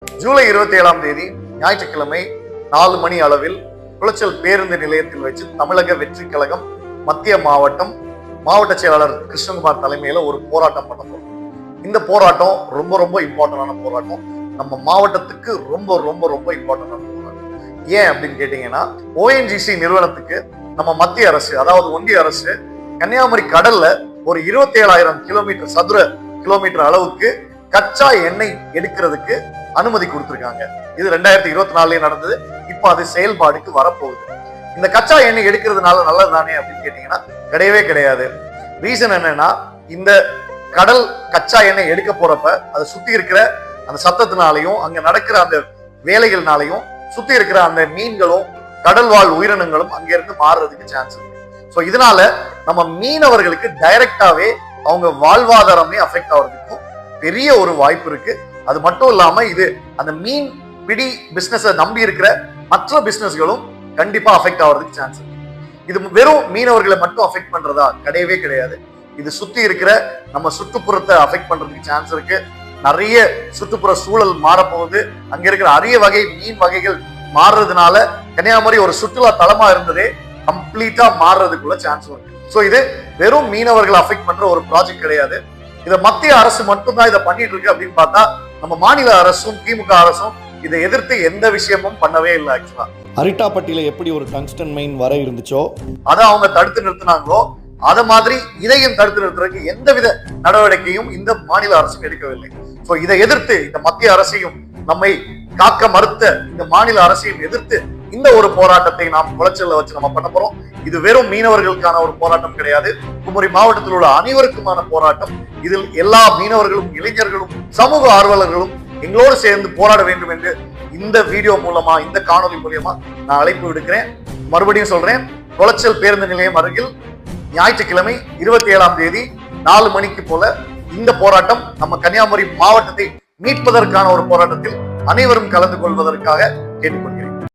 ஜூலை 27ஆம் தேதி ஞாயிற்றுக்கிழமை 4 மணி அளவில் குளச்சல் பேருந்து நிலையத்தில் வச்சு தமிழக வெற்றி கழகம் மத்திய மாவட்ட செயலாளர் கிருஷ்ணகுமார் தலைமையில ஒரு போராட்டம் பண்ண போறோம். இந்த போராட்டம் ரொம்ப ரொம்ப இம்பார்ட்டன்டான போராட்டம். நம்ம மாவட்டத்துக்கு ரொம்ப ரொம்ப ரொம்ப இம்பார்ட்டன்டான போராட்டம். ஏன் அப்படின்னு கேட்டீங்கன்னா, ONGC நிறுவனத்துக்கு நம்ம மத்திய அரசு, அதாவது ஒன்றிய அரசு, கன்னியாகுமரி கடல்ல ஒரு 27,000 சதுர கிலோமீட்டர் அளவுக்கு கச்சா எண்ணெய் எடுக்கிறதுக்கு அனுமதி கொடுத்திருக்காங்க. இது 2024 நடந்தது. இப்ப அது செயல்பாடுக்கு வரப்போகுது. இந்த கச்சா எண்ணெய் எடுக்கிறதுனால நல்லது தானே அப்படின்னு கேட்டீங்கன்னா கிடையவே கிடையாது. ரீசன் என்னன்னா, இந்த கடல் கச்சா எண்ணெய் எடுக்க போறப்ப அதை சுத்தி இருக்கிற அந்த சத்தத்தினாலையும் அங்க நடக்கிற அந்த வேலைகள்னாலையும் சுத்தி இருக்கிற அந்த மீன்களும் கடல் வாழ் உயிரினங்களும் அங்க இருந்து மாறுறதுக்கு சான்ஸ் இருக்கு. ஸோ இதனால நம்ம மீனவர்களுக்கு டைரக்டாவே அவங்க வாழ்வாதாரமே அஃபெக்ட் ஆகிறதுக்கும் பெரிய ஒரு வாய்ப்பு இருக்கு. அது மட்டும் இல்லாம இது அந்த மீன் பிடி பிசினஸை நம்பி இருக்கிற மற்ற பிசினஸ்களும் கண்டிப்பா அஃபெக்ட் ஆகிறதுக்கு சான்ஸ் இருக்கு. இது வெறும் மீனவர்களை மட்டும் அஃபெக்ட் பண்றதா கிடையவே கிடையாது. இது சுத்தி இருக்கிற நம்ம சுற்றுப்புறத்தை அஃபெக்ட் பண்றதுக்கு சான்ஸ் இருக்கு. நிறைய சுற்றுப்புற சூழல் மாறப்போகுது. அங்க இருக்கிற அரிய வகை மீன் வகைகள் மாறுறதுனால கன்னியாகுமரி ஒரு சுற்றுலா தலமா இருந்ததே கம்ப்ளீட்டா மாறுறதுக்குள்ள சான்ஸ் இருக்கு. ஸோ இது வெறும் மீனவர்களை அஃபெக்ட் பண்ற ஒரு ப்ராஜெக்ட் கிடையாது. இதை மத்திய அரசு மட்டும்தான் இதை பண்ணிட்டு இருக்கு அப்படின்னு பார்த்தா, நம்ம மாநில அரசும் திமுக அரசும் இதை எதிர்த்து எந்த விஷயமும் பண்ணவே இல்லை. ஆக்சுவலா அரிட்டாப்பட்டியில எப்படி ஒரு டங்ஸ்டன் மைன் வர இருந்துச்சோ அதை அவங்க தடுத்து நிறுத்தினாங்களோ அதை மாதிரி இதையும் தடுத்து நிறுத்துறதுக்கு எந்தவித நடவடிக்கையும் இந்த மாநில அரசும் எடுக்கவில்லை. ஸோ இதை எதிர்த்து இந்த மத்திய அரசையும் நம்மை காக்க மறுத்த இந்த மாநில அரசையும் எதிர்த்து இந்த ஒரு போராட்டத்தை நாம் குளச்சல்ல வச்சு நம்ம பண்ண போறோம். இது வெறும் மீனவர்களுக்கான ஒரு போராட்டம் கிடையாது. குமரி மாவட்டத்தில் உள்ள அனைவருக்குமான போராட்டம். இதில் எல்லா மீனவர்களும், இளைஞர்களும், சமூக ஆர்வலர்களும் எங்களோடு சேர்ந்து போராட வேண்டும் என்று இந்த வீடியோ மூலமா, இந்த காணொலி மூலமா நான் அழைப்பு விடுக்கிறேன். மறுபடியும் சொல்றேன், குளச்சல் பேருந்து நிலையம் அருகில் ஞாயிற்றுக்கிழமை 27ஆம் தேதி 4 மணிக்கு போல இந்த போராட்டம் நம்ம கன்னியாகுமரி மாவட்டத்தை மீட்பதற்கான ஒரு போராட்டத்தில் அனைவரும் கலந்து கொள்வதற்காக கேட்டுக்கொள்கிறேன்.